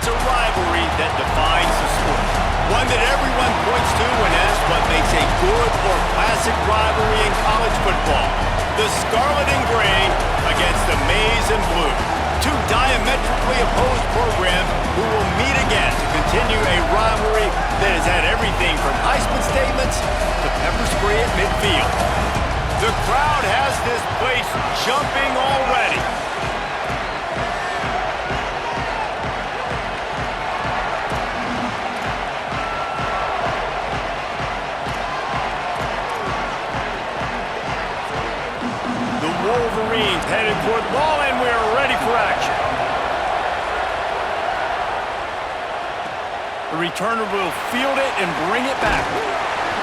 It's a rivalry that defines the sport. One that everyone points to when asked what makes a good or classic rivalry in college football. The Scarlet and Gray against the Maize and Blue. Two diametrically opposed programs who will meet again to continue a rivalry that has had everything from Heisman statements to pepper spray at midfield. The crowd has this place jumping already. Wolverines headed toward the ball, and we're ready for action. The returner will field it and bring it back.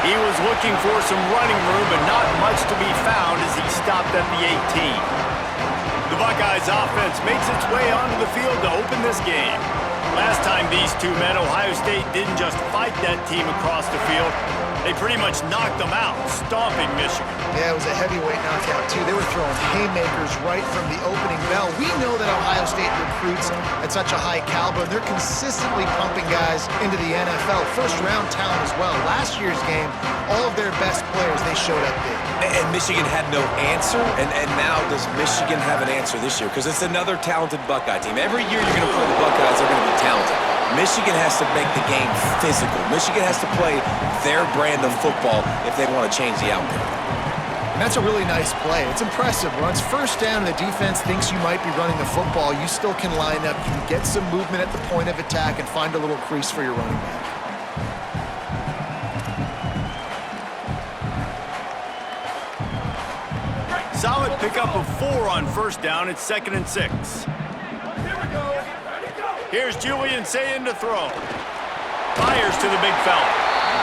He was looking for some running room, but not much to be found as he stopped at the 18. The Buckeyes offense makes its way onto the field to open this game. Last time these two met, Ohio State didn't just fight that team across the field. They pretty much knocked them out, stomping Michigan. Yeah, it was a heavyweight knockout, too. They were throwing haymakers right from the opening bell. We know that Ohio State recruits at such a high caliber, and they're consistently pumping guys into the NFL. First-round talent as well. Last year's game, all of their best players, they showed up big. And Michigan had no answer, and now does Michigan have an answer this year? Because it's another talented Buckeye team. Every year you're going to play the Buckeyes, they're going to be talented. Michigan has to make the game physical. Michigan has to play their brand of football if they want to change the outcome. And that's a really nice play. It's impressive. Once first down and the defense thinks you might be running the football, you still can line up. You can get some movement at the point of attack and find a little crease for your running back. Solid pickup of 4 on first down. It's 2nd and 6. Here's Julian Sayin to throw. Fires to the big fella.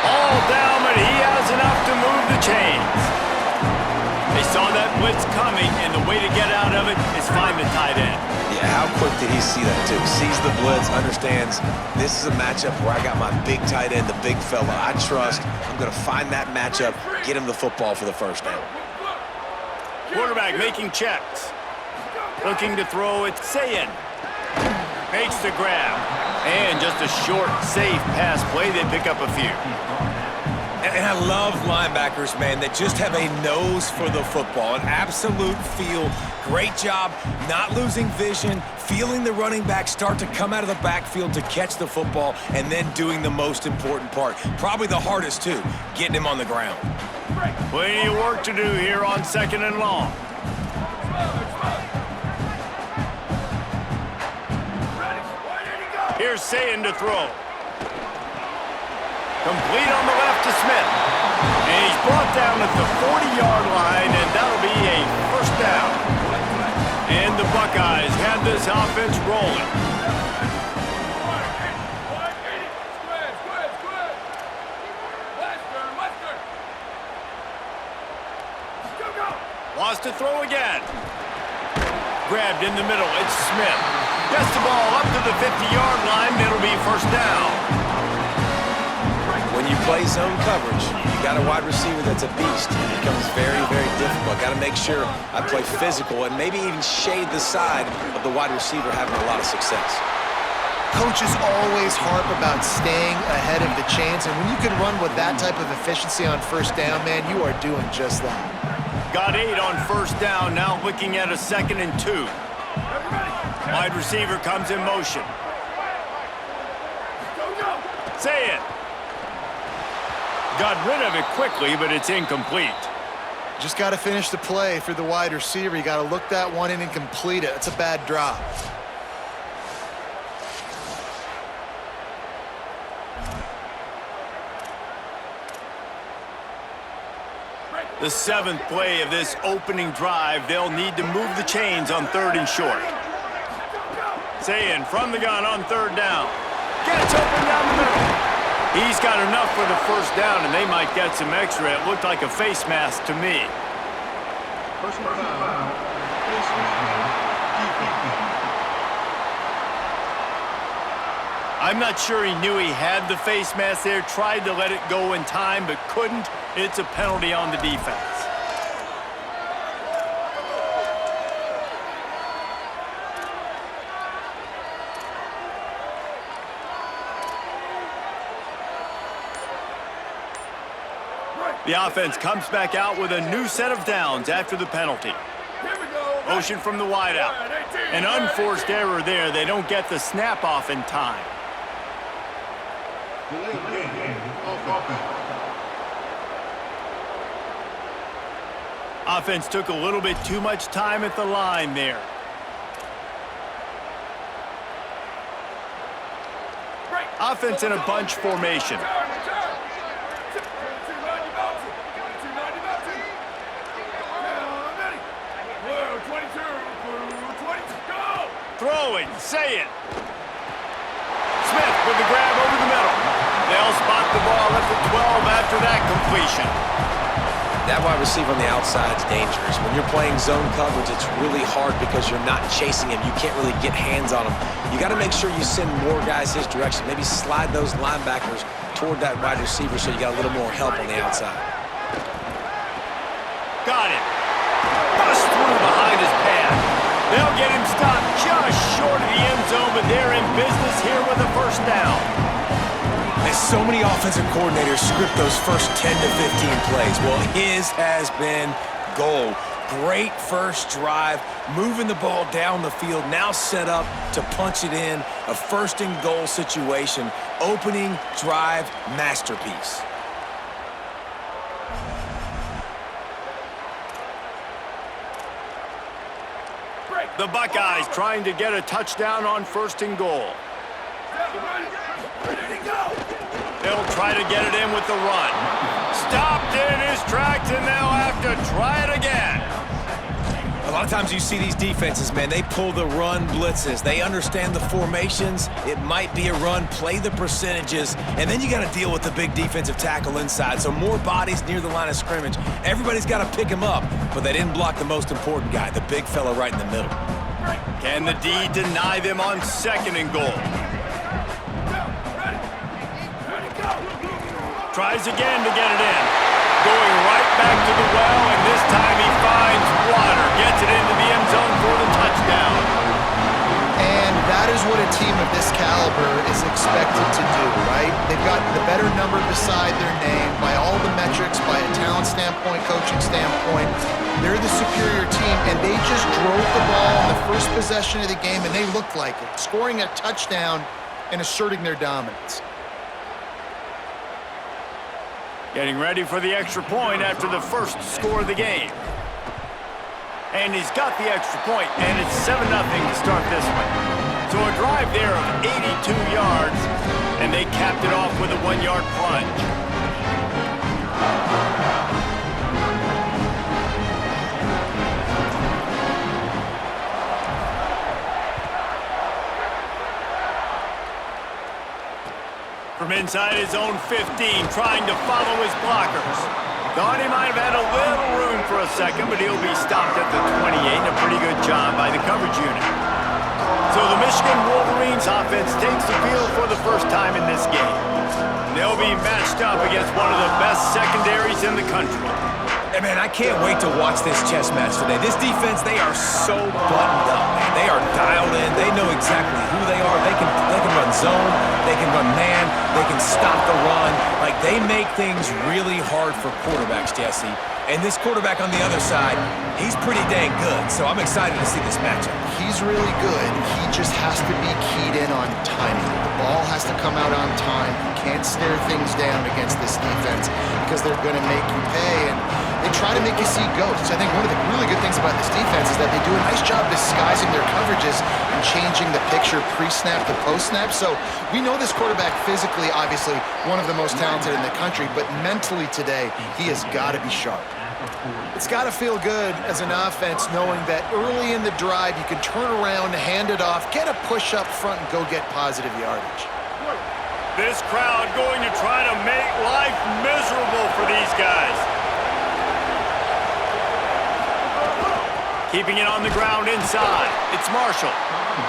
All down, but he has enough to move the chains. They saw that blitz coming, and the way to get out of it is find the tight end. Yeah, how quick did he see that, too? Sees the blitz, understands this is a matchup where I got my big tight end, the big fella I trust. I'm going to find that matchup, get him the football for the first down. Quarterback making checks. Looking to throw it. Sayin makes the grab. And just a short, safe pass play. They pick up a few. And I love linebackers, man, that just have a nose for the football, an absolute feel. Great job not losing vision, feeling the running back start to come out of the backfield to catch the football, and then doing the most important part. Probably the hardest, too, getting him on the ground. Plenty of work to do here on 2nd and long. Here's Sayin to throw. Complete on the left to Smith. And he's brought down at the 40-yard line, and that'll be a first down. And the Buckeyes have this offense rolling. Wants to throw again. Grabbed in the middle. It's Smith. Gets the ball up to the 50-yard line. It'll be first down. When you play zone coverage, you got a wide receiver that's a beast. It becomes very, very difficult. Got to make sure I play physical and maybe even shade the side of the wide receiver having a lot of success. Coaches always harp about staying ahead of the chains, and when you can run with that type of efficiency on first down, man, you are doing just that. Got 8 on first down, now looking at a 2nd and 2. Wide receiver comes in motion. Say it. Got rid of it quickly, but it's incomplete. Just got to finish the play for the wide receiver. You got to look that one in and complete it. It's a bad drop. The 7th play of this opening drive, they'll need to move the chains on 3rd and short. Sayin from the gun on 3rd down. Gets open down the middle. He's got enough for the first down, and they might get some extra. It looked like a face mask to me. I'm not sure he knew he had the face mask there, tried to let it go in time, but couldn't. It's a penalty on the defense. The offense comes back out with a new set of downs after the penalty. Motion from the wideout. An unforced error there. They don't get the snap off in time. Offense took a little bit too much time at the line there. Offense in a bunch formation. Throwing, say it. Smith with the grab over the middle. They'll spot the ball at the 12 after that completion. That wide receiver on the outside is dangerous. When you're playing zone coverage, it's really hard because you're not chasing him. You can't really get hands on him. You got to make sure you send more guys his direction. Maybe slide those linebackers toward that wide receiver so you got a little more help on the outside. Got it. Bust through behind his pad. They'll get him stopped just short of the end zone, but they're in business here with a first down. And so many offensive coordinators script those first 10 to 15 plays. Well, his has been gold. Great first drive, moving the ball down the field, now set up to punch it in. A first and goal situation. Opening drive masterpiece. The Buckeyes trying to get a touchdown on first and goal. They'll try to get it in with the run. Stopped in his tracks, and they'll have to try it again. A lot of times you see these defenses, man, they pull the run blitzes. They understand the formations. It might be a run, play the percentages, and then you got to deal with the big defensive tackle inside. So more bodies near the line of scrimmage. Everybody's got to pick him up, but they didn't block the most important guy, the big fella right in the middle. Can the D deny them on second and goal? Tries again to get it in. Going right back to the well, and this time he finds water. Gets it into the end zone for the touchdown. And that is what a team of this caliber is expected to do, right? They've got the better number beside their name by all the metrics, by a talent standpoint, coaching standpoint. They're the superior team, and they just drove the ball in the first possession of the game, and they looked like it, scoring a touchdown and asserting their dominance. Getting ready for the extra point after the first score of the game. And he's got the extra point, and it's 7-0 to start this one. So a drive there of 82 yards, and they capped it off with a 1-yard plunge. From inside his own 15, trying to follow his blockers. Thought he might have had a little room for a second, but he'll be stopped at the 28. A pretty good job by the coverage unit. So the Michigan Wolverines offense takes the field for the first time in this game. They'll be matched up against one of the best secondaries in the country. Hey, man, I can't wait to watch this chess match today. This defense, they are so buttoned up, man. They are dialed in. They know exactly who they are. They can run zone. They can run man. They can stop the run. Like, they make things really hard for quarterbacks, Jesse. And this quarterback on the other side, he's pretty dang good. So I'm excited to see this matchup. He's really good. He just has to be keyed in on timing. The ball has to come out on time. You can't stare things down against this defense because they're going to make you pay. And they try to make you see ghosts. I think one of the really good things about this defense is that they do a nice job disguising their coverages and changing the picture pre-snap to post-snap. So we know this quarterback physically, obviously, one of the most talented in the country, but mentally today, he has got to be sharp. It's got to feel good as an offense knowing that early in the drive you can turn around, hand it off, get a push up front, and go get positive yardage. This crowd going to try to make life miserable for these guys. Keeping it on the ground inside. It's Marshall.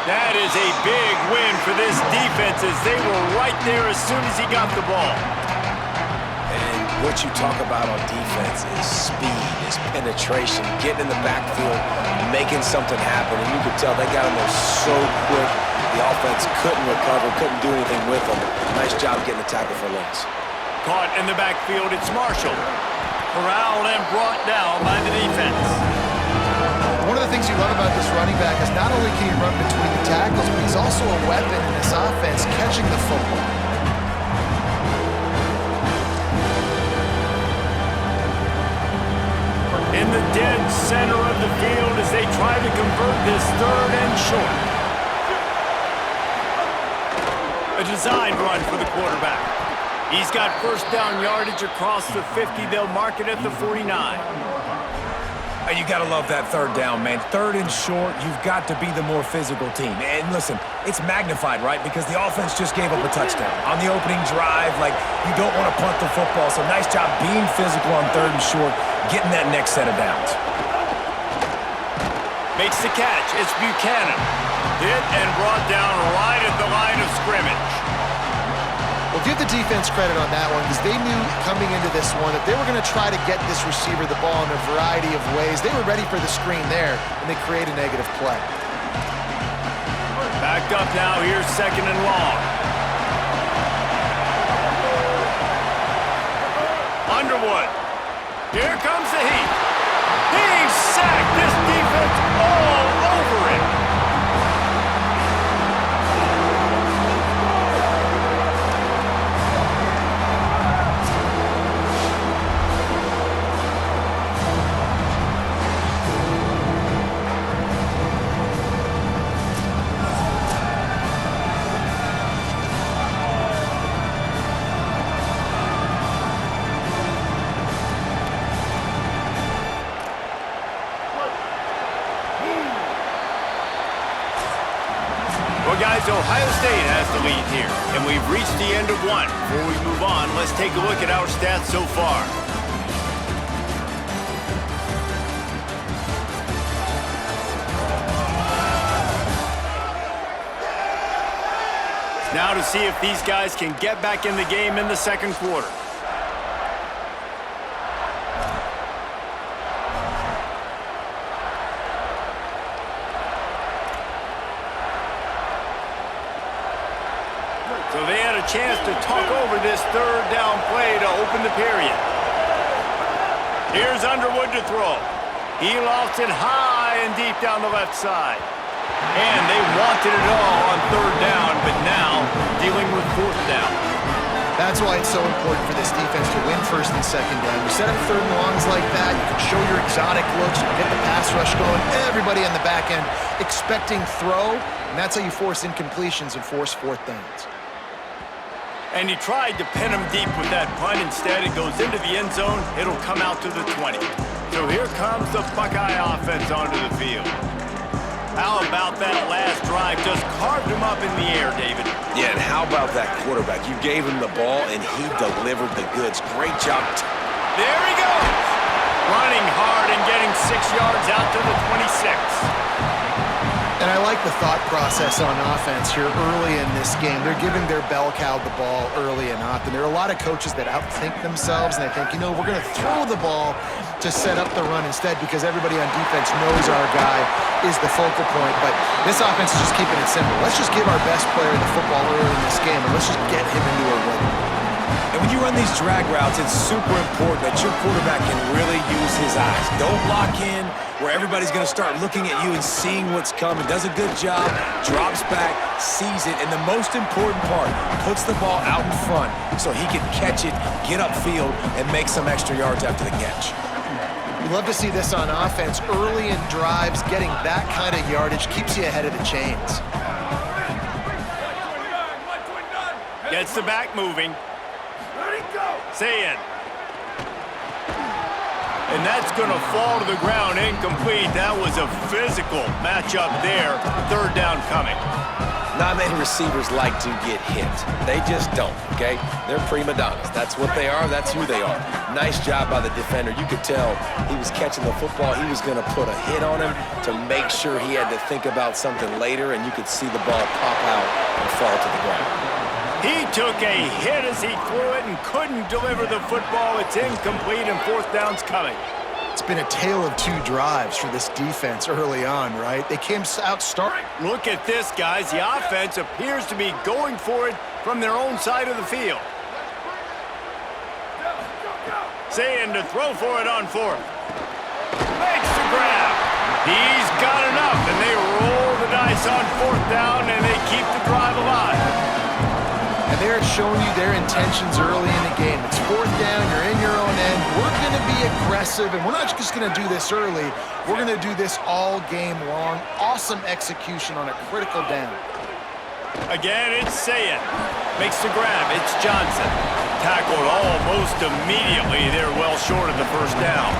That is a big win for this defense as they were right there as soon as he got the ball. And what you talk about on defense is speed, is penetration, getting in the backfield, making something happen. And you could tell they got him there so quick. The offense couldn't recover, couldn't do anything with them. Nice job getting the tackle for loss. Caught in the backfield, it's Marshall. Corralled and brought down by the defense. One of the things you love about this running back is not only can he run between the tackles, but he's also a weapon in this offense, catching the football. In the dead center of the field as they try to convert this third and short. A designed run for the quarterback. He's got first down yardage across the 50. They'll mark it at the 49. And you got to love that third down, man. Third and short, you've got to be the more physical team. And listen, it's magnified, right? Because the offense just gave up a touchdown. On the opening drive, like, you don't want to punt the football. So nice job being physical on third and short, getting that next set of downs. Makes the catch. It's Buchanan. Hit and brought down right at the line of scrimmage. Well, give the defense credit on that one because they knew coming into this one that they were going to try to get this receiver the ball in a variety of ways. They were ready for the screen there, and they create a negative play. Backed up now. Here's second and long. Underwood. Here comes the heat. He's sacked. This defense all over it. Well, guys, Ohio State has the lead here, and we've reached the end of one. Before we move on, let's take a look at our stats so far. Now to see if these guys can get back in the game in the second quarter. So they had a chance to talk over this third down play to open the period. Here's Underwood to throw. He lost it high and deep down the left side. And they wanted it all on third down, but now dealing with fourth down. That's why it's so important for this defense to win first and second down. You set up third and longs like that, you can show your exotic looks, you can get the pass rush going, everybody on the back end expecting throw, and that's how you force incompletions and force fourth downs. And he tried to pin him deep with that punt. Instead, it goes into the end zone. It'll come out to the 20. So here comes the Buckeye offense onto the field. How about that last drive? Just carved him up in the air, David. Yeah, and how about that quarterback? You gave him the ball, and he delivered the goods. Great job. There he goes. Running hard and getting 6 yards out to the 26. And I like the thought process on offense here early in this game. They're giving their bell cow the ball early and often. There are a lot of coaches that outthink themselves, and they think, you know, we're going to throw the ball to set up the run instead because everybody on defense knows our guy is the focal point. But this offense is just keeping it simple. Let's just give our best player the football early in this game, and let's just get him into a rhythm. And when you run these drag routes, it's super important that your quarterback can really use his eyes. Don't lock in where everybody's going to start looking at you and seeing what's coming. Does a good job, drops back, sees it, and the most important part, puts the ball out in front so he can catch it, get upfield, and make some extra yards after the catch. We love to see this on offense. Early in drives, getting that kind of yardage keeps you ahead of the chains. Gets the back moving. Say it. And that's going to fall to the ground incomplete. That was a physical matchup there. Third down coming. Not many receivers like to get hit. They just don't, okay? They're prima donnas. That's what they are. That's who they are. Nice job by the defender. You could tell he was catching the football. He was going to put a hit on him to make sure he had to think about something later, and you could see the ball pop out and fall to the ground. He took a hit as he threw it and couldn't deliver the football. It's incomplete and fourth down's coming. It's been a tale of two drives for this defense early on, right? They came out starting. Look at this, guys. The offense appears to be going for it from their own side of the field. Saying to throw for it on fourth. Makes the grab. He's got enough, and they roll the dice on fourth down, and they keep the drive alive. And they're showing you their intentions early in the game. It's fourth down, you're in your own end. We're going to be aggressive, and we're not just going to do this early. We're going to do this all game long. Awesome execution on a critical down. Again, it's Sayin. Makes the grab. It's Johnson. Tackled almost immediately. They're well short of the first down.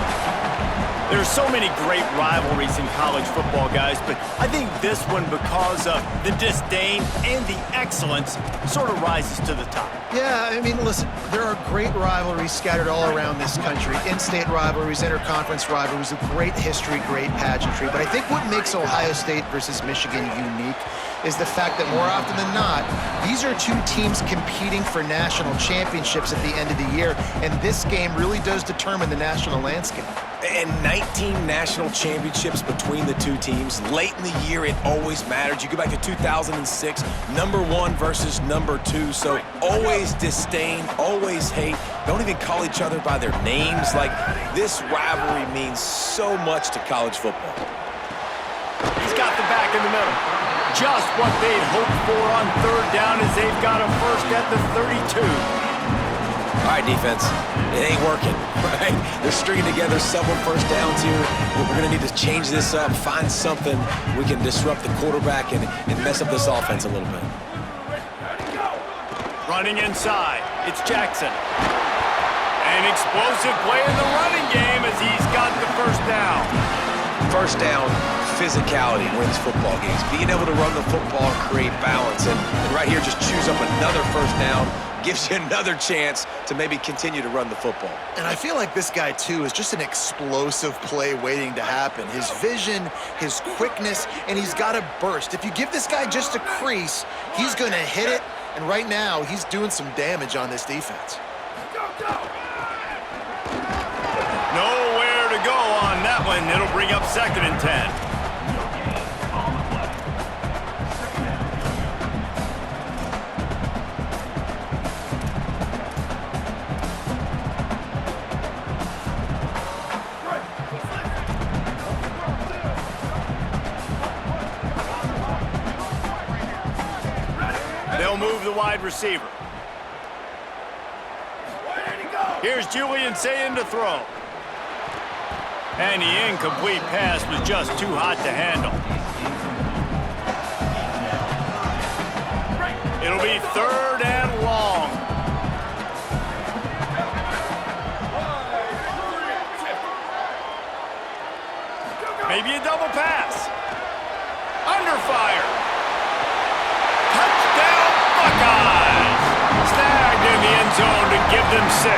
There's so many great rivalries in college football, guys, but I think this one, because of the disdain and the excellence, sort of rises to the top. Yeah, I mean, listen, there are great rivalries scattered all around this country. In-state rivalries, interconference rivalries, with great history, great pageantry. But I think what makes Ohio State versus Michigan unique is the fact that more often than not, these are two teams competing for national championships at the end of the year, and this game really does determine the national landscape. And 19 national championships between the two teams. Late in the year, it always mattered. You go back to 2006, number 1 versus number 2. So always disdain, always hate. Don't even call each other by their names. Like, this rivalry means so much to college football. He's got the back in the middle. Just what they'd hoped for on third down, as they've got a first at the 32. All right, defense, it ain't working, right? They're stringing together several first downs here. We're going to need to change this up, find something we can disrupt the quarterback and mess up this offense a little bit. Running inside, it's Jackson. An explosive play in the running game as he's got the first down. First down, physicality wins football games. Being able to run the football and create balance. And right here, just choose up another first down. Gives you another chance to maybe continue to run the football. And I feel like this guy, too, is just an explosive play waiting to happen. His vision, his quickness, and he's got a burst. If you give this guy just a crease, he's going to hit it. And right now, he's doing some damage on this defense. Nowhere to go on that one. It'll bring up 2nd and 10. They'll move the wide receiver. Here's Julian Sayin to throw. And the incomplete pass was just too hot to handle. It'll be 3rd and long. Maybe a double pass. Under fire. Touchdown, Buckeyes! Snagged in the end zone to give them 6.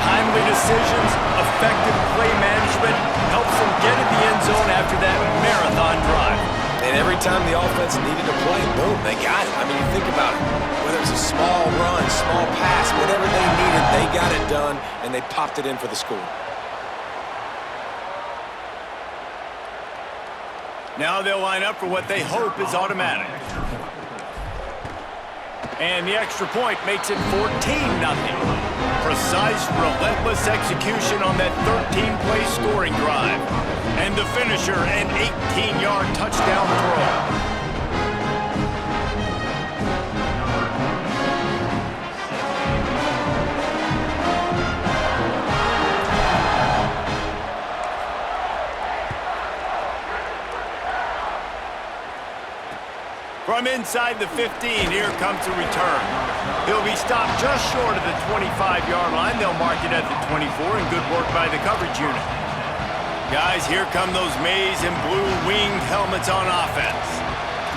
Timely decisions, effective play management helps them get in the end zone after that marathon drive. And every time the offense needed to play, boom, they got it. I mean, you think about it. Whether it's a small run, small pass, whatever they needed, they got it done, and they popped it in for the score. Now they'll line up for what they hope is automatic. And the extra point makes it 14-0. Precise, relentless execution on that 13-play scoring drive. And the finisher, an 18-yard touchdown throw. From inside the 15, here comes the return. He'll be stopped just short of the 25-yard line. They'll mark it at the 24, and good work by the coverage unit. Guys, here come those maize and blue winged helmets on offense.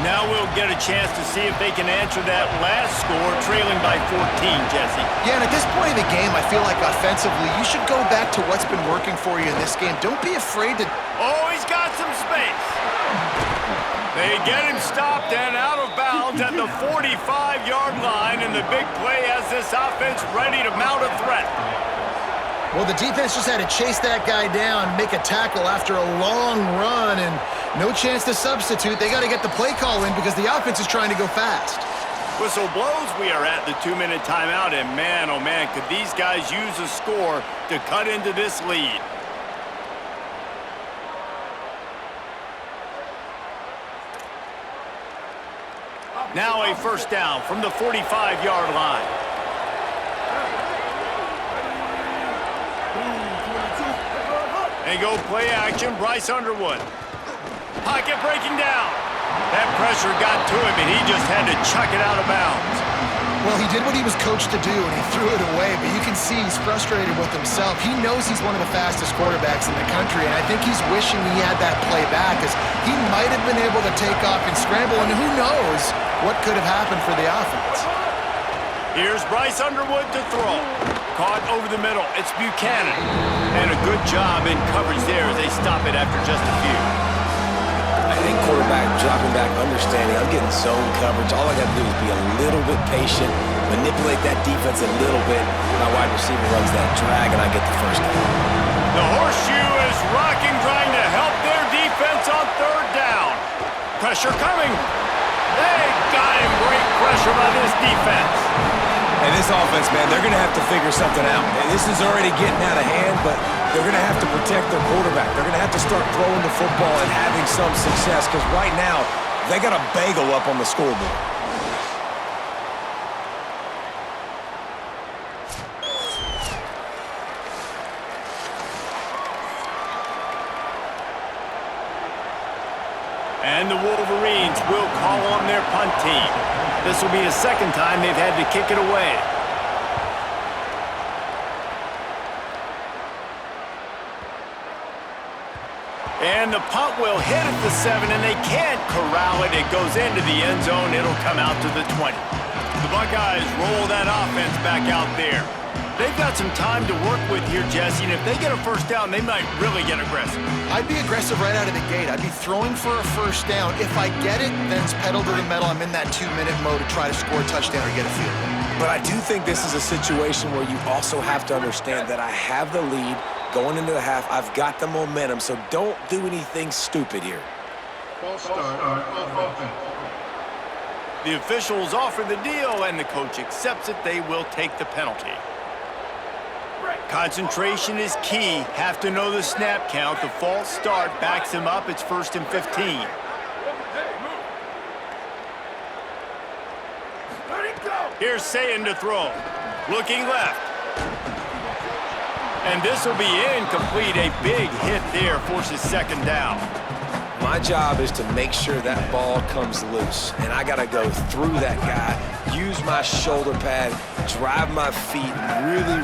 Now we'll get a chance to see if they can answer that last score, trailing by 14, Jesse. Yeah, and at this point in the game, I feel like offensively, you should go back to what's been working for you in this game. Don't be afraid to... Oh, he's got some space. They get him stopped and out of bounds at the 45-yard line, and the big play has this offense ready to mount a threat. Well, the defense just had to chase that guy down, make a tackle after a long run, and no chance to substitute. They got to get the play call in because the offense is trying to go fast. Whistle blows, we are at the 2-minute timeout, and man, oh man, could these guys use a score to cut into this lead. Now a first down from the 45-yard line. And go play action, Bryce Underwood. Pocket breaking down. That pressure got to him, and he just had to chuck it out of bounds. Well, he did what he was coached to do, and he threw it away, but you can see he's frustrated with himself. He knows he's one of the fastest quarterbacks in the country, and I think he's wishing he had that play back, as he might have been able to take off and scramble, and who knows what could have happened for the offense. Here's Bryce Underwood to throw. Caught over the middle. It's Buchanan. And a good job in coverage there as they stop it after just a few. I think quarterback dropping back, understanding I'm getting zone coverage. All I got to do is be a little bit patient, manipulate that defense a little bit. My wide receiver runs that drag, and I get the first down. The horseshoe is rocking, trying to help their defense on third down. Pressure coming. They got him. Great pressure by this defense. And this offense, man, they're going to have to figure something out. And this is already getting out of hand, but they're going to have to protect their quarterback. They're going to have to start throwing the football and having some success, because right now they got a bagel up on the scoreboard. And the Wolverines will call on their punt team. This will be the second time they've had to kick it away. And the punt will hit at the 7, and they can't corral it. It goes into the end zone. It'll come out to the 20. The Buckeyes roll that offense back out there. They've got some time to work with here, Jesse, and if they get a first down, they might really get aggressive. I'd be aggressive right out of the gate. I'd be throwing for a first down. If I get it, then it's pedal to the metal. I'm in that 2-minute mode to try to score a touchdown or get a field goal. But I do think this is a situation where you also have to understand that I have the lead going into the half. I've got the momentum, so don't do anything stupid here. False start on offense. The officials offer the deal, and the coach accepts it. They will take the penalty. Concentration is key. Have to know the snap count. The false start backs him up. It's 1st and 15. Here's Sayin to throw. Looking left. And this will be incomplete. A big hit there forces second down. My job is to make sure that ball comes loose, and I got to go through that guy, use my shoulder pad, drive my feet,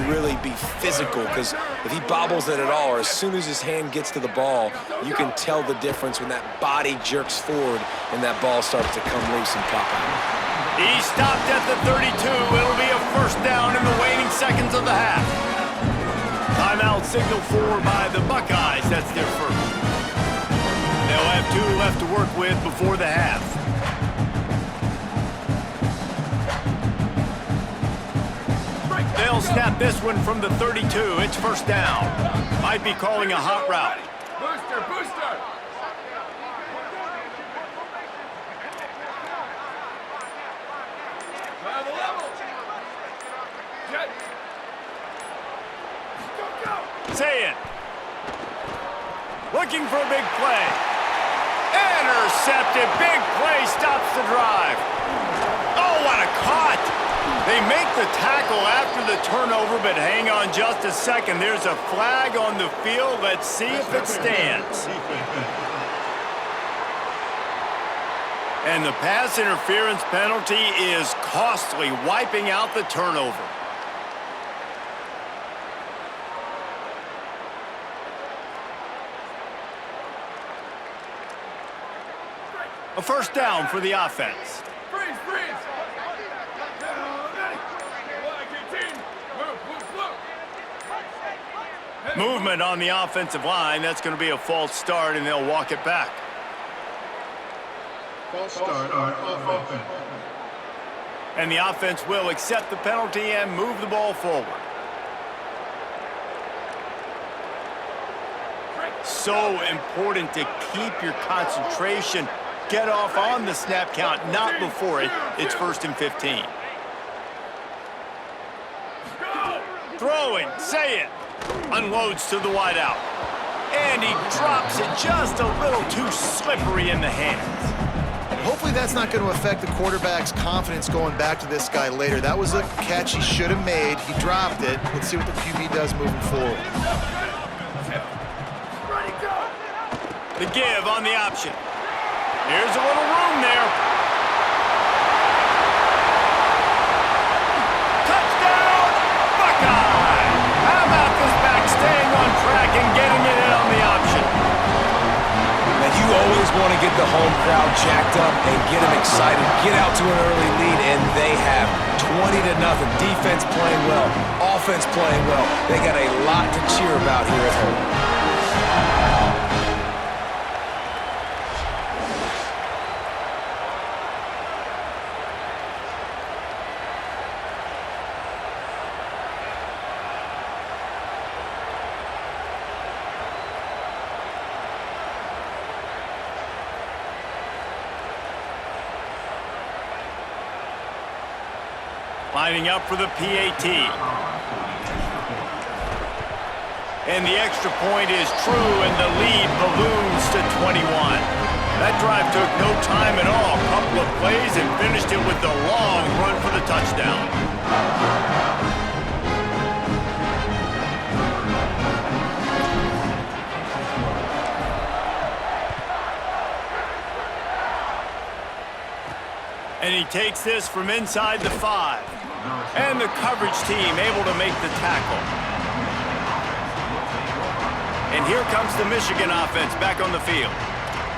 really be physical, because if he bobbles it at all, or as soon as his hand gets to the ball, you can tell the difference when that body jerks forward and that ball starts to come loose and pop out. He stopped at the 32. It'll be a first down in the waning seconds of the half. Timeout signal for by the Buckeyes. That's their first. They'll have 2 left to work with before the half. They'll snap this one from the 32. It's first down. Might be calling a hot route. Booster! Level! Jet! Go! Say it. Looking for a big play. Intercepted. Big play stops the drive. Oh, what a caught. They make the tackle after the turnover, but hang on just a second. There's a flag on the field. Let's see if it stands. And the pass interference penalty is costly, wiping out the turnover. A first down for the offense. Freeze! Movement on the offensive line. That's going to be a false start, and they'll walk it back. False start on offense. And the offense will accept the penalty and move the ball forward. So important to keep your concentration. get off on the snap count, not before it. It's 1st and 15. Throwing, say it. Unloads to the wideout. And he drops it just a little too slippery in the hands. Hopefully that's not going to affect the quarterback's confidence going back to this guy later. That was a catch he should have made. He dropped it. Let's see what the QB does moving forward. The give on the option. Here's a little room there. Touchdown, Buckeye! How about this back staying on track and getting it in on the option? And you always want to get the home crowd jacked up and get them excited, get out to an early lead, and they have 20-0. Defense playing well, offense playing well. They got a lot to cheer about here at home. Lining up for the PAT. And the extra point is true, and the lead balloons to 21. That drive took no time at all. A couple of plays and finished it with the long run for the touchdown. And he takes this from inside the 5. And the coverage team able to make the tackle. And here comes the Michigan offense back on the field.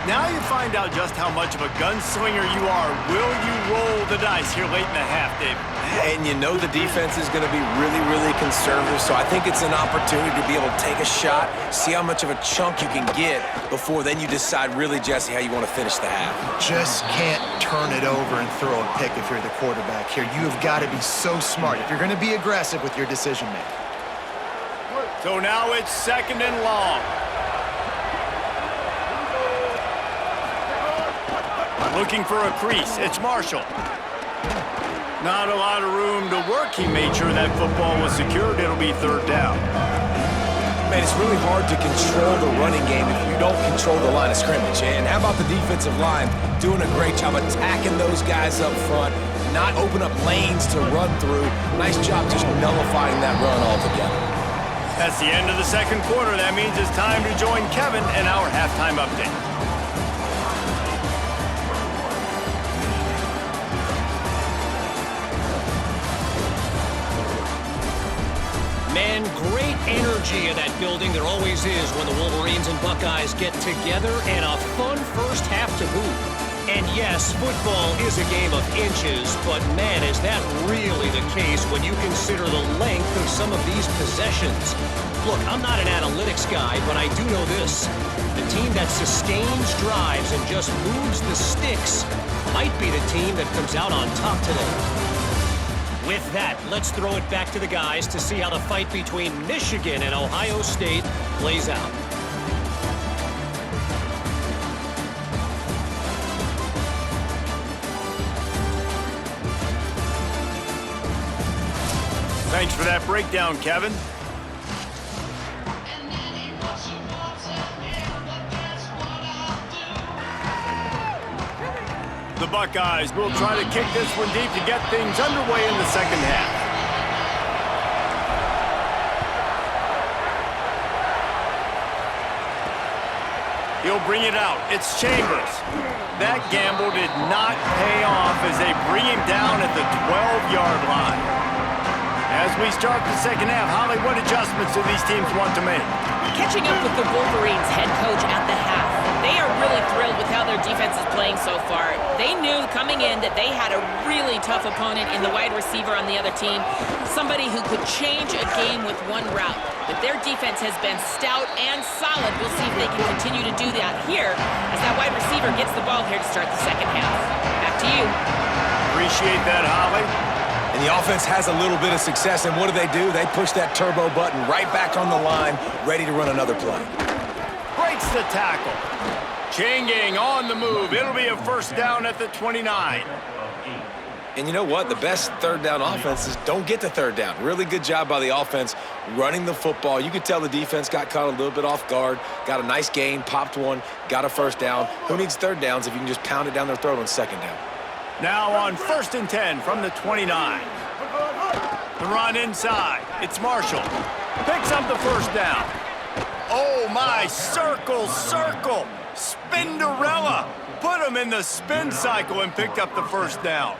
Now you find out just how much of a gunslinger you are. Will you roll the dice here late in the half, David? And you know the defense is going to be really, really conservative, so I think it's an opportunity to be able to take a shot, see how much of a chunk you can get before then you decide really, Jesse, how you want to finish the half. Just can't turn it over and throw a pick if you're the quarterback here. You have got to be so smart if you're going to be aggressive with your decision-making. So now it's 2nd and long. Looking for a crease. It's Marshall. Not a lot of room to work. He made sure that football was secured. It'll be 3rd down. Man, it's really hard to control the running game if you don't control the line of scrimmage. And how about the defensive line doing a great job attacking those guys up front, not open up lanes to run through. Nice job just nullifying that run altogether. That's the end of the 2nd quarter. That means it's time to join Kevin and our halftime update. Man, great energy in that building. There always is when the Wolverines and Buckeyes get together, and a fun first half to boot. And yes, football is a game of inches, but man, is that really the case when you consider the length of some of these possessions. Look, I'm not an analytics guy, but I do know this. The team that sustains drives and just moves the sticks might be the team that comes out on top today. With that, let's throw it back to the guys to see how the fight between Michigan and Ohio State plays out. Thanks for that breakdown, Kevin. The Buckeyes will try to kick this one deep to get things underway in the 2nd half. He'll bring it out. It's Chambers. That gamble did not pay off as they bring him down at the 12-yard line. As we start the 2nd half, Holly, what adjustments do these teams want to make? Catching up with the Wolverines head coach at the half. They are really thrilled with how their defense is playing so far. They knew coming in that they had a really tough opponent in the wide receiver on the other team, somebody who could change a game with one route. But their defense has been stout and solid. We'll see if they can continue to do that here as that wide receiver gets the ball here to start the 2nd half. Back to you. Appreciate that, Holly. And the offense has a little bit of success, and what do? They push that turbo button right back on the line, ready to run another play. Breaks the tackle. Chain gang on the move. It'll be a first down at the 29. And you know what? The best third down offenses don't get to third down. Really good job by the offense running the football. You could tell the defense got caught a little bit off guard, got a nice gain, popped one, got a first down. Who needs third downs if you can just pound it down their throat on second down? Now on 1st and 10 from the 29. The run inside. It's Marshall. Picks up the first down. Oh, my. Circle. Spinderella. Put him in the spin cycle and picked up the first down.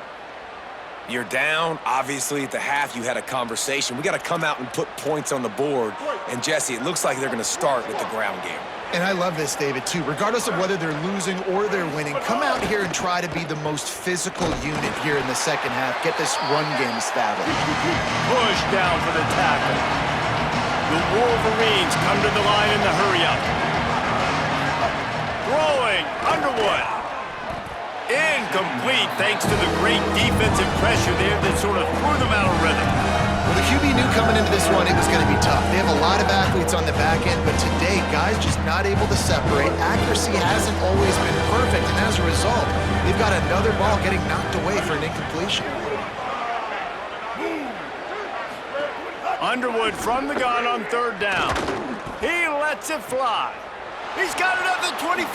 You're down. Obviously, at the half, you had a conversation. We got to come out and put points on the board. And, Jesse, it looks like they're going to start with the ground game. And I love this, David, too. Regardless of whether they're losing or they're winning, come out here and try to be the most physical unit here in the second half. Get this run game established. Push down for the tackle. The Wolverines come to the line in the hurry-up. Throwing, Underwood. Incomplete thanks to the great defensive pressure there that sort of threw them out of rhythm. Well, the QB knew coming into this one it was going to be tough. They have a lot of athletes on the back end, but today, guys just not able to separate. Accuracy hasn't always been perfect, and as a result, they've got another ball getting knocked away for an incompletion. Underwood from the gun on third down. He lets it fly. He's got it at the 25.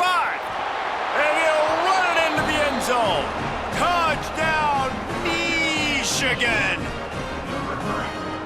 And he'll run it into the end zone. Touchdown, Michigan.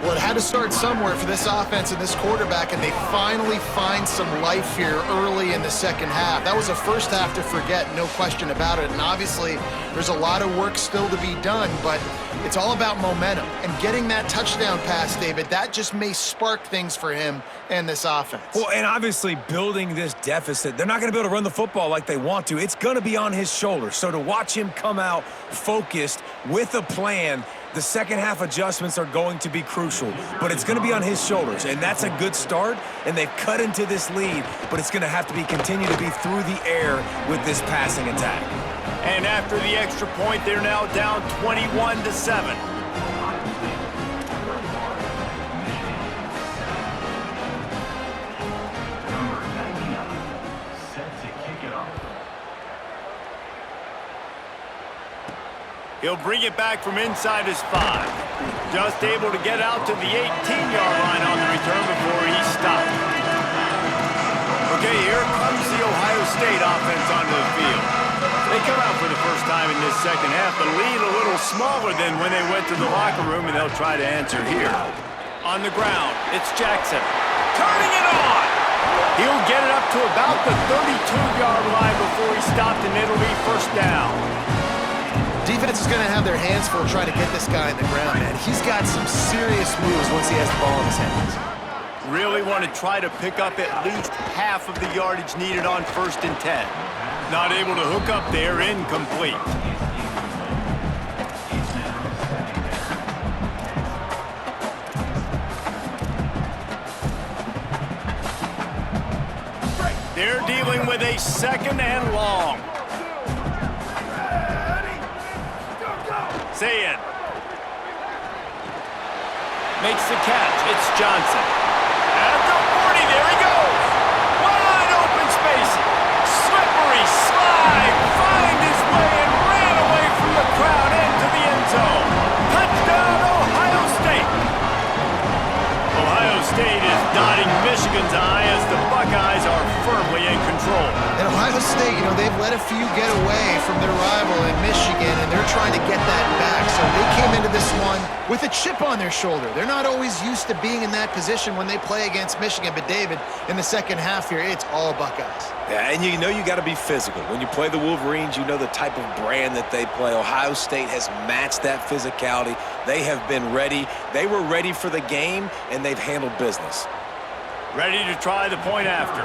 Well, it had to start somewhere for this offense and this quarterback, and they finally find some life here early in the second half. That was a first half to forget, no question about it. And obviously, there's a lot of work still to be done, but it's all about momentum. And getting that touchdown pass, David, that just may spark things for him and this offense. Well, and obviously building this deficit, they're not going to be able to run the football like they want to. It's going to be on his shoulders. So to watch him come out focused with a plan, the second half adjustments are going to be crucial, but it's going to be on his shoulders, and that's a good start, and they've cut into this lead, but it's going to have to be continue to be through the air with this passing attack. And after the extra point, they're now down 21-7. He'll bring it back from inside his 5. Just able to get out to the 18-yard line on the return before he stopped. Okay, here comes the Ohio State offense onto the field. They come out for the first time in this second half. The lead a little smaller than when they went to the locker room, and they'll try to answer here. On the ground, it's Jackson. Turning it on! He'll get it up to about the 32-yard line before he stopped, and it'll be first down. Defense is going to have their hands full trying to get this guy in the ground, man. He's got some serious moves once he has the ball in his hands. Really want to try to pick up at least half of the yardage needed on 1st and 10. Not able to hook up there, incomplete. They're dealing with a 2nd and long. Sayed makes the catch. It's Johnson. At the 40, there he goes. Wide open spacing. Slippery slide. Find his way and ran away from the crowd into the end zone. Touchdown, Ohio State. Ohio State is dotting Michigan's eye as the Buckeyes are firmly in control. And Ohio State, you know, they've let a few get away from their rival in Michigan, and they're trying to get that back. So they came into this one with a chip on their shoulder. They're not always used to being in that position when they play against Michigan. But, David, in the second half here, it's all Buckeyes. Yeah, and you know you got to be physical. When you play the Wolverines, you know the type of brand that they play. Ohio State has matched that physicality. They have been ready. They were ready for the game, and they've handled business. Ready to try the point after.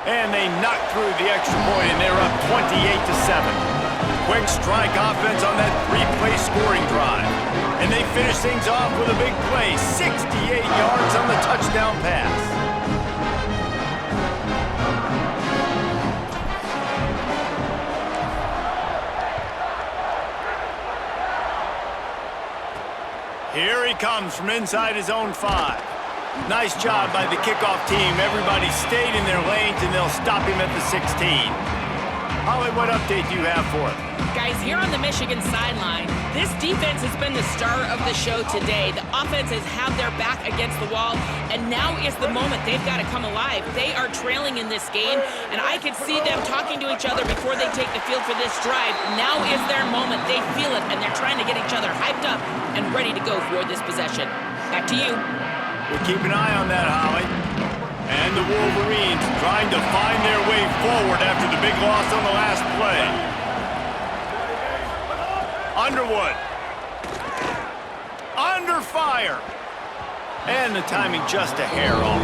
And they knock through the extra point, and they're up 28-7. Quick strike offense on that 3-play scoring drive. And they finish things off with a big play, 68 yards on the touchdown pass. Here he comes from inside his own 5. Nice job by the kickoff team. Everybody stayed in their lanes, and they'll stop him at the 16. Holly, what update do you have for us? Guys, here on the Michigan sideline, this defense has been the star of the show today. The offense has had their back against the wall, and now is the moment they've got to come alive. They are trailing in this game, and I can see them talking to each other before they take the field for this drive. Now is their moment. They feel it, and they're trying to get each other hyped up and ready to go for this possession. Back to you. We'll keep an eye on that, Holly. And the Wolverines trying to find their way forward after the big loss on the last play. Underwood. Under fire. And the timing just a hair off.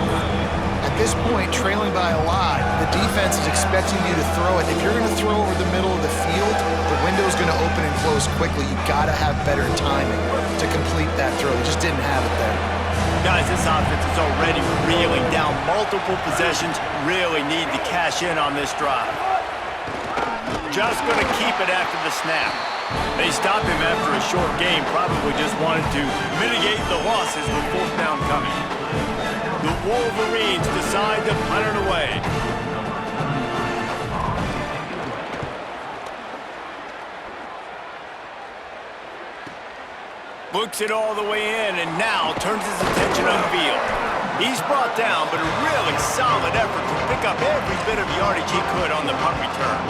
At this point, trailing by a lot, the defense is expecting you to throw it. If you're going to throw over the middle of the field, the window's going to open and close quickly. You got to have better timing to complete that throw. You just didn't have it there. Guys, this offense is already reeling down multiple possessions. Really need to cash in on this drive. Just going to keep it after the snap. They stopped him after a short game. Probably just wanted to mitigate the losses with fourth down coming. The Wolverines decide to punt it away. Looks it all the way in, and now turns his attention upfield. He's brought down, but a really solid effort to pick up every bit of yardage he could on the punt return.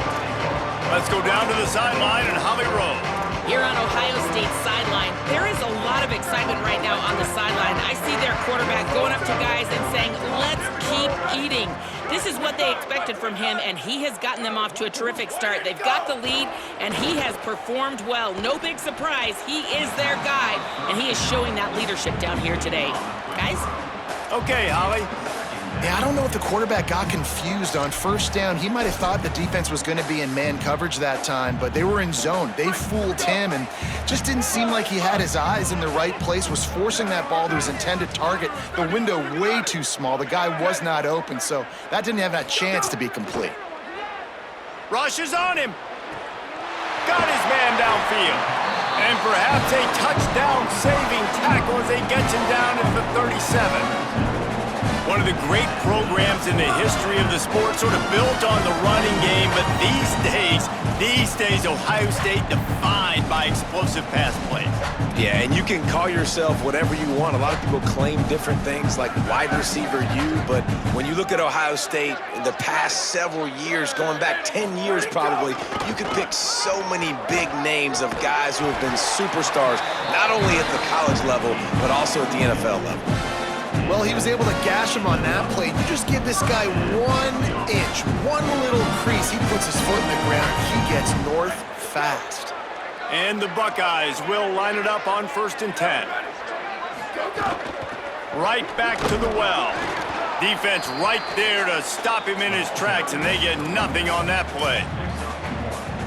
Let's go down to the sideline and Holly Rowe. Here on Ohio State's sideline, there is a lot of excitement right now on the sideline. I see their quarterback going up to guys and saying, let's keep eating. This is what they expected from him, and he has gotten them off to a terrific start. They've got the lead, and he has performed well. No big surprise. He is their guy, and he is showing that leadership down here today. Guys? Okay, Holly. Yeah, I don't know if the quarterback got confused on first down. He might have thought the defense was going to be in man coverage that time, but they were in zone. They fooled him and just didn't seem like he had his eyes in the right place, was forcing that ball to his intended target. The window way too small. The guy was not open, so that didn't have that chance to be complete. Rush is on him. Got his man downfield. And perhaps a touchdown-saving tackle as he gets him down at the 37. One of the great programs in the history of the sport, sort of built on the running game, but these days, Ohio State defined by explosive pass plays. Yeah, and you can call yourself whatever you want. A lot of people claim different things like wide receiver U, but when you look at Ohio State in the past several years, going back 10 years probably, you could pick so many big names of guys who have been superstars, not only at the college level, but also at the NFL level. Well, he was able to gash him on that play. You just give this guy 1 inch, one little crease. He puts his foot in the ground. He gets north fast. And the Buckeyes will line it up on 1st and 10. Right back to the well. Defense right there to stop him in his tracks, and they get nothing on that play.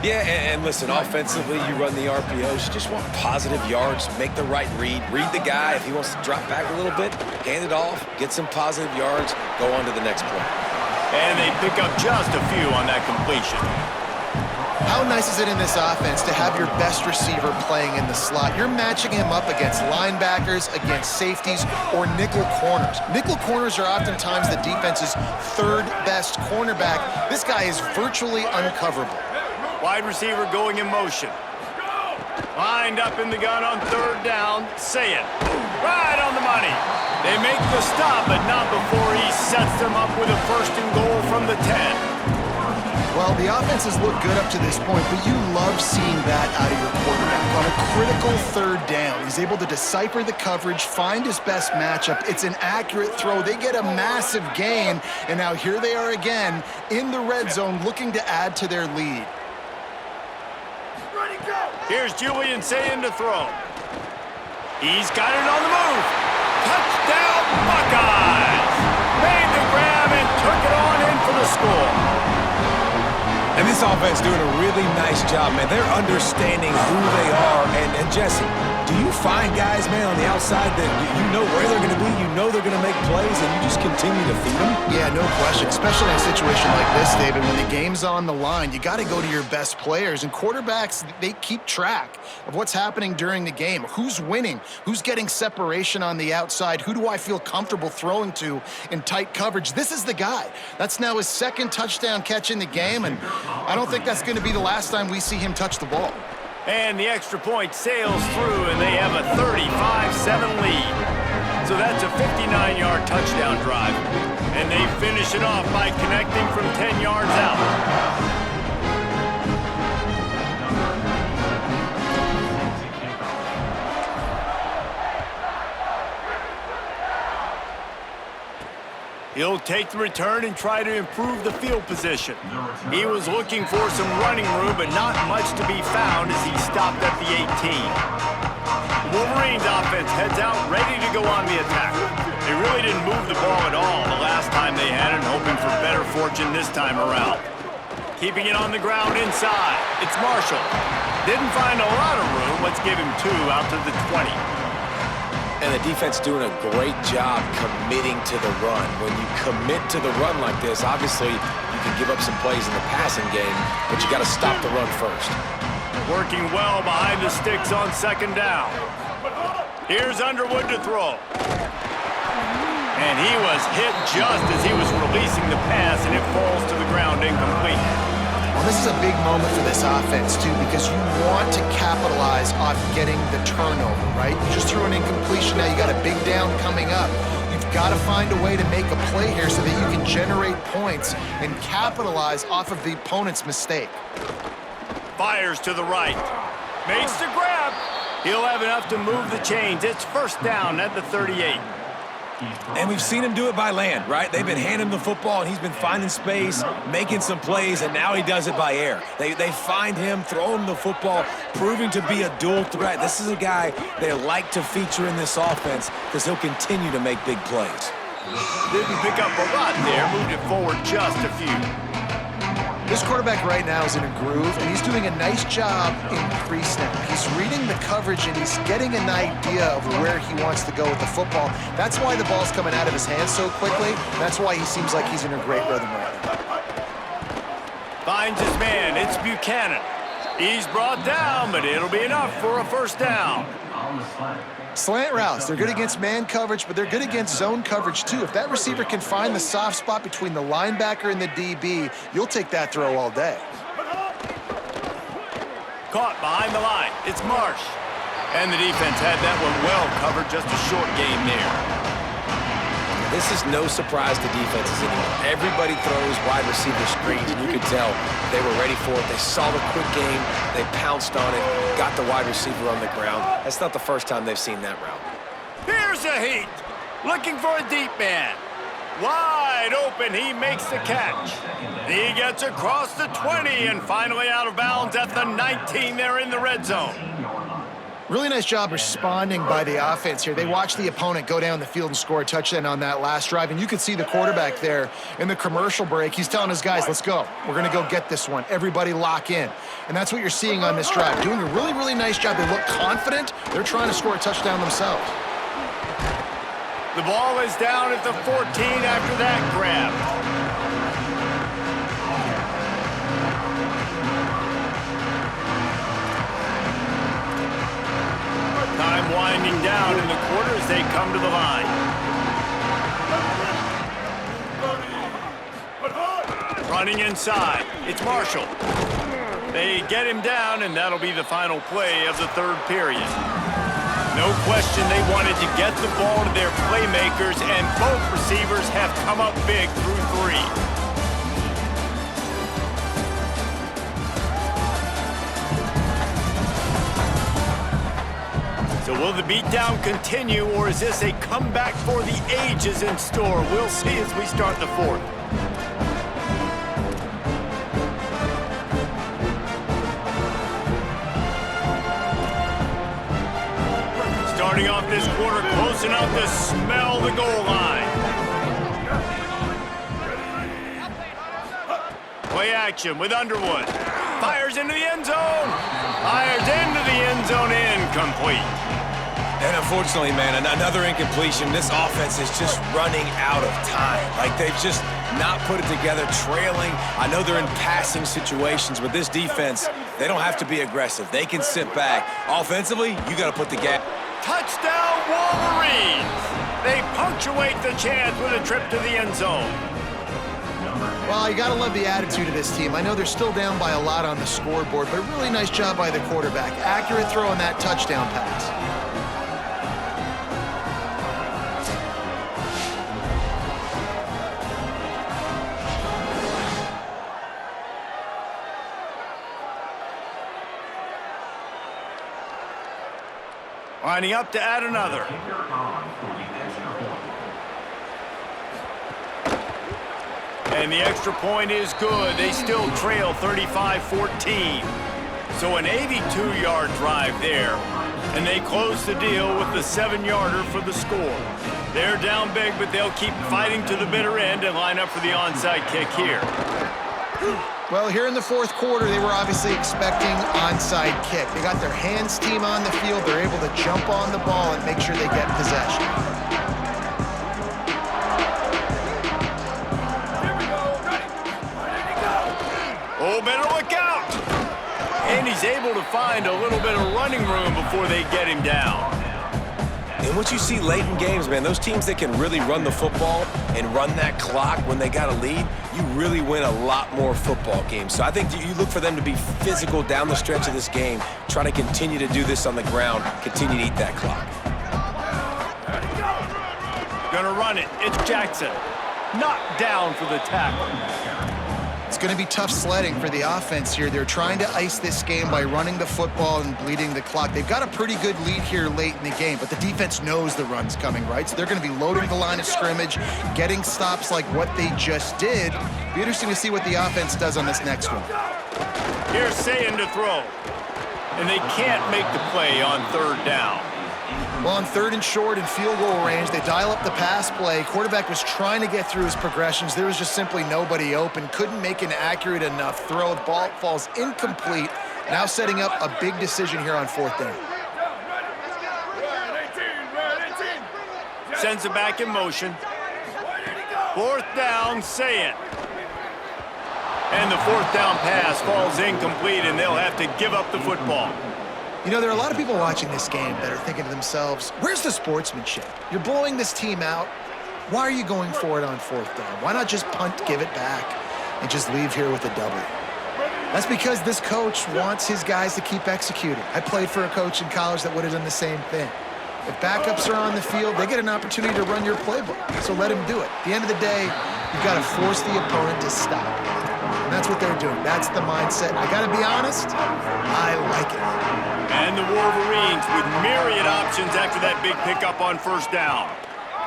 Yeah, and listen, offensively, you run the RPOs. You just want positive yards, make the right read. Read the guy. If he wants to drop back a little bit, hand it off, get some positive yards, go on to the next play. And they pick up just a few on that completion. How nice is it in this offense to have your best receiver playing in the slot? You're matching him up against linebackers, against safeties, or nickel corners. Nickel corners are oftentimes the defense's third best cornerback. This guy is virtually uncoverable. Wide receiver going in motion. Lined up in the gun on 3rd down. Say it. Right on the money. They make the stop, but not before he sets them up with a 1st and goal from the 10. Well, the offense has looked good up to this point, but you love seeing that out of your quarterback. On a critical 3rd down, he's able to decipher the coverage, find his best matchup. It's an accurate throw. They get a massive gain, and now here they are again in the red zone looking to add to their lead. Here's Julian saying to throw. He's got it on the move. Touchdown, Buckeyes! Made the grab and took it on in for the score. And this offense doing a really nice job, man. They're understanding who they are. And Jesse, do you find guys, man, on the outside that you know where they're going to be, you know they're going to make plays, and you just continue to feed them? Yeah, no question, especially in a situation like this, David, when the game's on the line, you got to go to your best players, and quarterbacks, they keep track of what's happening during the game. Who's winning? Who's getting separation on the outside? Who do I feel comfortable throwing to in tight coverage? This is the guy. That's now his second touchdown catch in the game, and I don't think that's going to be the last time we see him touch the ball. And the extra point sails through, and they have a 35-7 lead. So that's a 59-yard touchdown drive. And they finish it off by connecting from 10 yards out. He'll take the return and try to improve the field position. He was looking for some running room, but not much to be found as he stopped at the 18. Wolverines offense heads out ready to go on the attack. They really didn't move the ball at all the last time they had it, hoping for better fortune this time around. Keeping it on the ground inside. It's Marshall. Didn't find a lot of room. Let's give him 2 out to the 20. And the defense doing a great job committing to the run. When you commit to the run like this, obviously you can give up some plays in the passing game, but you got to stop the run first. Working well behind the sticks on second down. Here's Underwood to throw. And he was hit just as he was releasing the pass, and it falls to the ground incomplete. Well, this is a big moment for this offense, too, because you want to capitalize off getting the turnover, right? You just threw an incompletion. Now you got a big down coming up. You've got to find a way to make a play here so that you can generate points and capitalize off of the opponent's mistake. Fires to the right. Makes the grab. He'll have enough to move the chains. It's first down at the 38. And we've seen him do it by land, right? They've been handing him the football, and he's been finding space, making some plays, and now he does it by air. They find him, throw him the football, proving to be a dual threat. This is a guy they like to feature in this offense because he'll continue to make big plays. Didn't pick up a lot there, moved it forward just a few. This quarterback right now is in a groove, and he's doing a nice job in pre-snap. He's reading the coverage, and he's getting an idea of where he wants to go with the football. That's why the ball's coming out of his hands so quickly. That's why he seems like he's in a great rhythm right now. Finds his man. It's Buchanan. He's brought down, but it'll be enough for a first down. Slant routes, they're good against man coverage, but they're good against zone coverage too. If that receiver can find the soft spot between the linebacker and the DB, you'll take that throw all day. Caught behind the line. It's Marsh. And the defense had that one well covered, just a short game there. This is no surprise to defenses anymore. Everybody throws wide receiver screens, and you could tell they were ready for it. They saw the quick game, they pounced on it, got the wide receiver on the ground. That's not the first time they've seen that route. Here's a heat. Looking for a deep man. Wide open, he makes the catch. He gets across the 20 and finally out of bounds at the 19 there in the red zone. Really nice job responding by the offense here. They watched the opponent go down the field and score a touchdown on that last drive, and you could see the quarterback there in the commercial break. He's telling his guys, let's go. We're going to go get this one. Everybody lock in. And that's what you're seeing on this drive. Doing a really, really nice job. They look confident. They're trying to score a touchdown themselves. The ball is down at the 14 after that grab. Time winding down in the quarter as they come to the line. Running inside, it's Marshall. They get him down, and that'll be the final play of the third period. No question they wanted to get the ball to their playmakers, and both receivers have come up big through 3. So will the beatdown continue, or is this a comeback for the ages in store? We'll see as we start the fourth. Starting off this quarter close enough to smell the goal line. Play action with Underwood. Fires into the end zone. Fires into the end zone, incomplete. And unfortunately, man, another incompletion. This offense is just running out of time. Like, they've just not put it together, trailing. I know they're in passing situations, but this defense, they don't have to be aggressive. They can sit back. Offensively, you got to put the gap. Touchdown, Wolverines! They punctuate the chance with a trip to the end zone. Well, you got to love the attitude of this team. I know they're still down by a lot on the scoreboard, but a really nice job by the quarterback. Accurate throw on that touchdown pass. Lining up to add another. And the extra point is good. They still trail 35-14. So an 82-yard drive there. And they close the deal with the 7-yarder for the score. They're down big, but they'll keep fighting to the bitter end and line up for the onside kick here. Well, here in the fourth quarter, they were obviously expecting onside kick. They got their hands team on the field. They're able to jump on the ball and make sure they get possession. Here we go. Ready to go. Oh, better look out! And he's able to find a little bit of running room before they get him down. And what you see late in games, man, those teams that can really run the football and run that clock when they got a lead, you really win a lot more football games. So I think you look for them to be physical down the stretch of this game, try to continue to do this on the ground, continue to eat that clock. Gonna run it. It's Jackson. Knocked down for the tackle. It's going to be tough sledding for the offense here. They're trying to ice this game by running the football and bleeding the clock. They've got a pretty good lead here late in the game, but the defense knows the run's coming, right? So they're going to be loading the line of scrimmage, getting stops like what they just did. Be interesting to see what the offense does on this next one. Here's Sayin to throw. And they can't make the play on third down. Well, on third and short and field goal range, they dial up the pass play. Quarterback was trying to get through his progressions. There was just simply nobody open. Couldn't make an accurate enough throw. The ball falls incomplete. Now setting up a big decision here on fourth down. Sends it back in motion. Fourth down, Sayin. And the fourth down pass falls incomplete, and they'll have to give up the football. You know, there are a lot of people watching this game that are thinking to themselves, where's the sportsmanship? You're blowing this team out. Why are you going for it on fourth down? Why not just punt, give it back, and just leave here with a W? That's because this coach wants his guys to keep executing. I played for a coach in college that would have done the same thing. If backups are on the field, they get an opportunity to run your playbook, so let him do it. At the end of the day, you've got to force the opponent to stop. And that's what they're doing. That's the mindset. I got to be honest, I like it. And the Wolverines with myriad options after that big pickup on first down.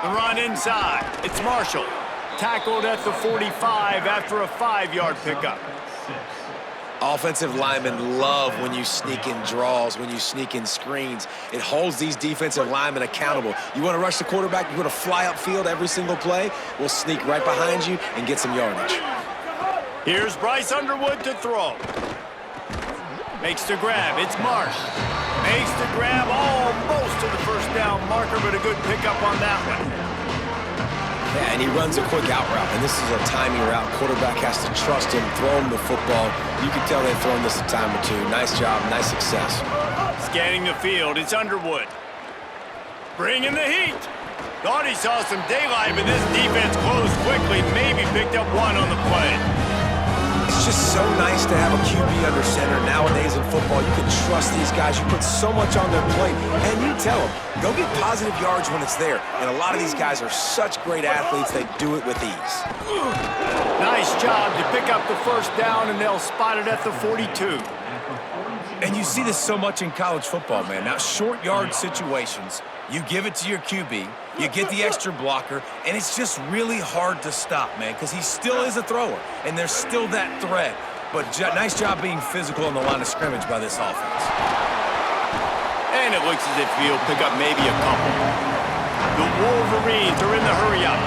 The run inside. It's Marshall. Tackled at the 45 after a 5-yard pickup. Offensive linemen love when you sneak in draws, when you sneak in screens. It holds these defensive linemen accountable. You want to rush the quarterback, you want to fly upfield every single play, we'll sneak right behind you and get some yardage. Here's Bryce Underwood to throw. Makes the grab. It's Marsh. Makes the grab almost to the first down marker, but a good pickup on that one. Yeah, and he runs a quick out route, and this is a timing route. Quarterback has to trust him, throw him the football. You can tell they've thrown this a time or two. Nice job, nice success. Scanning the field, it's Underwood. Bringing the heat. Thought he saw some daylight, but this defense closed quickly, maybe picked up one on the play. It's just so nice to have a QB under center. Nowadays in football, you can trust these guys. You put so much on their plate, and you tell them, go get positive yards when it's there. And a lot of these guys are such great athletes, they do it with ease. Nice job to pick up the first down, and they'll spot it at the 42. And you see this so much in college football, man. Now, short yard situations, you give it to your QB, you get the extra blocker, and it's just really hard to stop, man, because he still is a thrower, and there's still that threat. But nice job being physical on the line of scrimmage by this offense. And it looks as if he'll pick up maybe a couple. The Wolverines are in the hurry-up.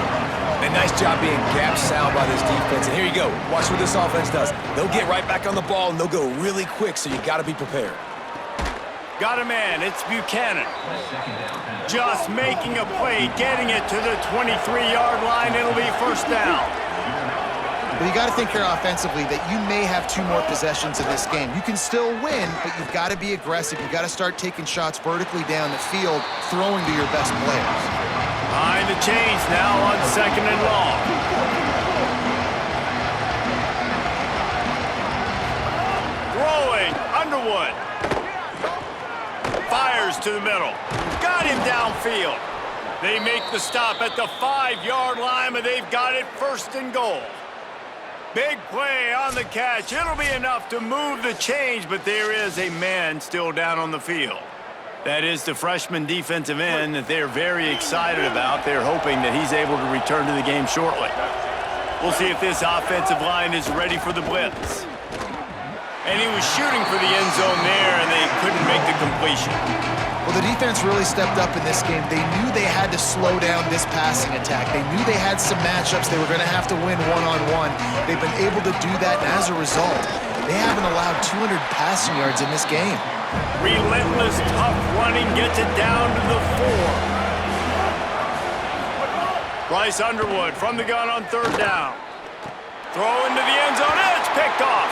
And nice job being gap sound by this defense. And here you go. Watch what this offense does. They'll get right back on the ball, and they'll go really quick, so you got to be prepared. Got a man. It's Buchanan. Just making a play, getting it to the 23-yard line. It'll be first down. But you got to think here offensively that you may have 2 more possessions in this game. You can still win, but you've got to be aggressive. You've got to start taking shots vertically down the field, throwing to your best players. Behind the chains now on 2nd and long. Throwing, Underwood. Fires to the middle. Got him downfield. They make the stop at the 5-yard line, but they've got it 1st and goal. Big play on the catch. It'll be enough to move the chains, but there is a man still down on the field. That is the freshman defensive end that they're very excited about. They're hoping that he's able to return to the game shortly. We'll see if this offensive line is ready for the blitz. And he was shooting for the end zone there, and they couldn't make the completion. Well, the defense really stepped up in this game. They knew they had to slow down this passing attack. They knew they had some matchups they were going to have to win one-on-one. They've been able to do that, and as a result, they haven't allowed 200 passing yards in this game. Relentless, tough running gets it down to the 4. Bryce Underwood from the gun on 3rd down. Throw into the end zone, and it's picked off.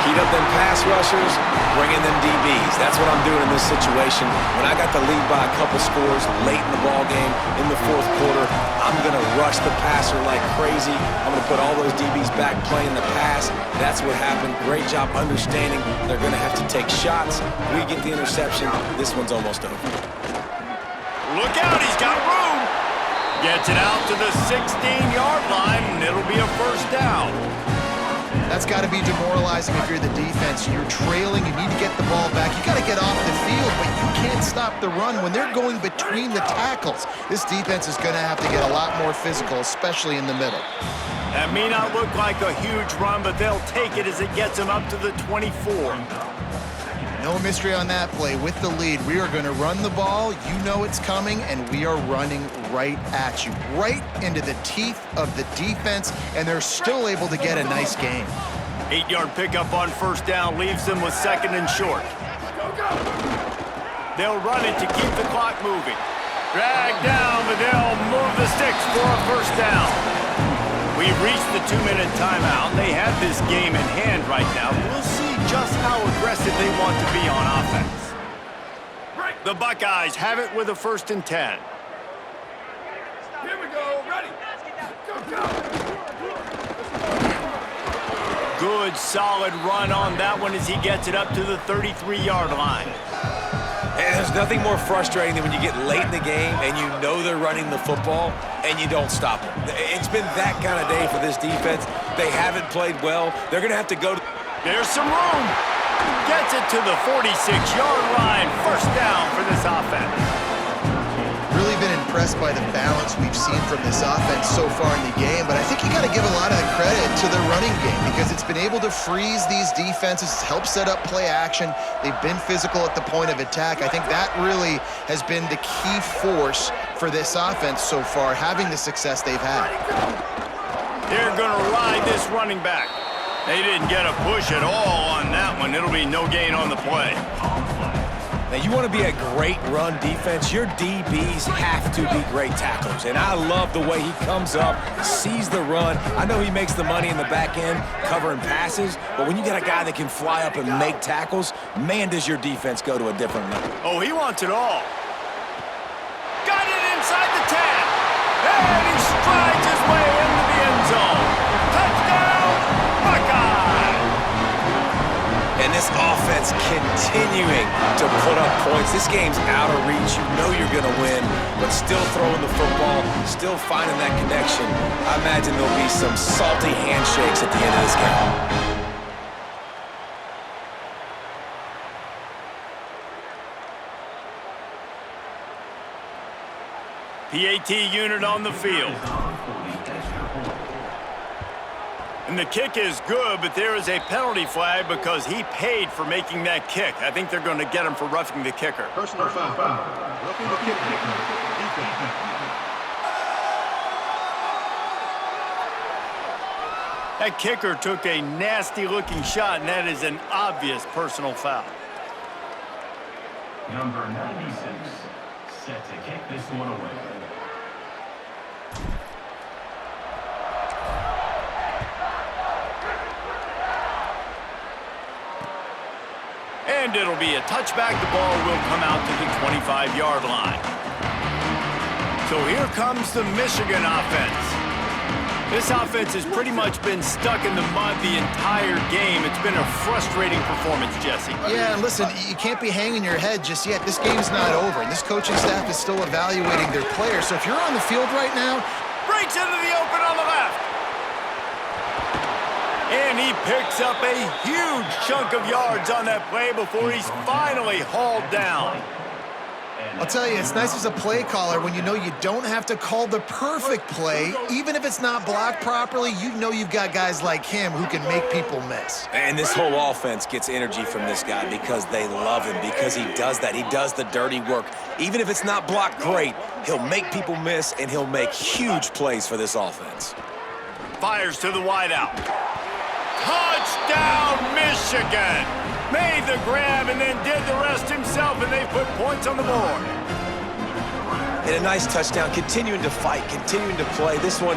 Heat up them pass rushers, bring in them DBs. That's what I'm doing in this situation. When I got the lead by a couple scores late in the ball game, in the 4th quarter, I'm going to rush the passer like crazy. I'm going to put all those DBs back playing the pass. That's what happened. Great job understanding they're going to have to take shots. We get the interception. This one's almost over. Look out, he's got room. Gets it out to the 16-yard line, and it'll be a 1st down. That's got to be demoralizing if you're the defense. You're trailing, you need to get the ball back. You got to get off the field, but you can't stop the run when they're going between the tackles. This defense is going to have to get a lot more physical, especially in the middle. That may not look like a huge run, but they'll take it as it gets them up to the 24. No mystery on that play. With the lead, we are going to run the ball. You know it's coming, and we are running right at you, right into the teeth of the defense, and they're still able to get a nice gain. 8-yard pickup on 1st down leaves them with 2nd and short. They'll run it to keep the clock moving. Drag down, but they'll move the sticks for a 1st down. We've reached the 2-minute timeout. They have this game in hand right now. We'll see just how aggressive they want to be on offense. The Buckeyes have it with a 1st and 10. Here we go. Ready. Go. Good, solid run on that one as he gets it up to the 33-yard line. And there's nothing more frustrating than when you get late in the game and you know they're running the football and you don't stop them. It's been that kind of day for this defense. They haven't played well. They're going to have to go. There's some room. Gets it to the 46-yard line. 1st down for this offense. Really been impressed by the balance we've seen from this offense so far in the game, but I think you got to give a lot of the credit to the running game because it's been able to freeze these defenses, help set up play action. They've been physical at the point of attack. I think that really has been the key force for this offense so far, having the success they've had. They're going to ride this running back. They didn't get a push at all on that one. It'll be no gain on the play. Now, you want to be a great run defense, your DBs have to be great tacklers. And I love the way he comes up, sees the run. I know he makes the money in the back end covering passes, but when you got a guy that can fly up and make tackles, man, does your defense go to a different level. Oh, he wants it all. Got it inside the 10. And he strides his way into the end zone. Touchdown, Buckeye! And this offense continuing to put up points. This game's out of reach. You know you're going to win, but still throwing the football, still finding that connection. I imagine there'll be some salty handshakes at the end of this game. PAT unit on the field. And the kick is good, but there is a penalty flag because he paid for making that kick. I think they're going to get him for roughing the kicker. Personal foul. Roughing the kicker. Defense. That kicker took a nasty-looking shot, and that is an obvious personal foul. Number 96, set to kick this one away. And it'll be a touchback. The ball will come out to the 25-yard line. So here comes the Michigan offense. This offense has pretty much been stuck in the mud the entire game. It's been a frustrating performance, Jesse. Yeah, and listen, you can't be hanging your head just yet. This game's not over, and this coaching staff is still evaluating their players. So if you're on the field right now, Breaks into the open on the left. And he picks up a huge chunk of yards on that play before he's finally hauled down. I'll tell you, it's nice as a play caller when you know you don't have to call the perfect play. Even if it's not blocked properly, you know you've got guys like him who can make people miss. And this whole offense gets energy from this guy because they love him, because he does that. He does the dirty work. Even if it's not blocked great, he'll make people miss, and he'll make huge plays for this offense. Fires to the wideout. Touchdown, Michigan! Made the grab and then did the rest himself, and they put points on the board. And a nice touchdown, continuing to fight, continuing to play. This one,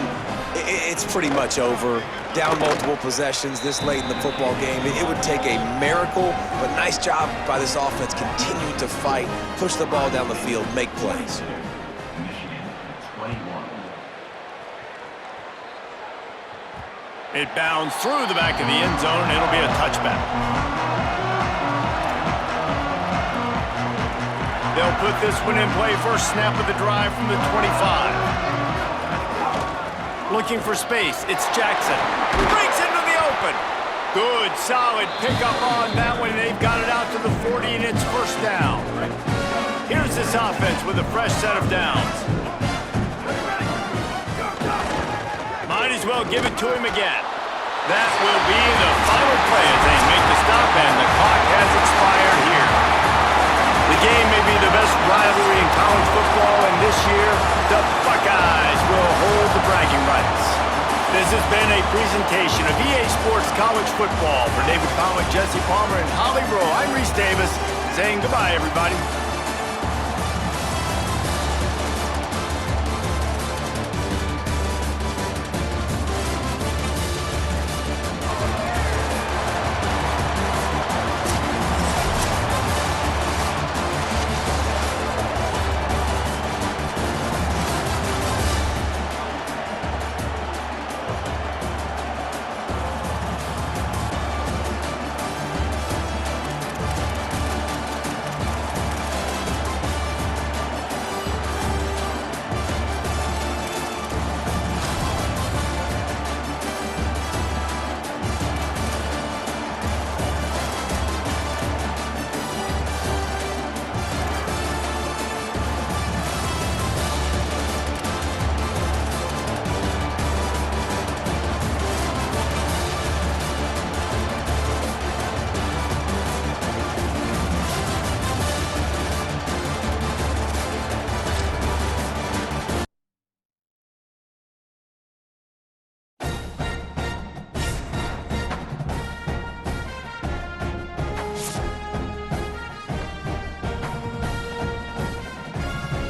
it's pretty much over. Down multiple possessions this late in the football game. It would take a miracle, but nice job by this offense continuing to fight, push the ball down the field, make plays. Michigan, 21. It bounds through the back of the end zone, and it'll be a touchback. They'll put this one in play. First snap of the drive from the 25. Looking for space. It's Jackson. Breaks into the open. Good, solid pickup on that one. They've got it out to the 40, and it's first down. Here's this offense with a fresh set of downs. Might as well give it to him again. That will be the final play as they make the stop, and the clock has expired here. The game may be the best rivalry in college football, and this year, the Buckeyes will hold the bragging rights. This has been a presentation of EA Sports College Football. For David Pollack, Jesse Palmer, and Holly Rowe, I'm Reese Davis, saying goodbye, everybody.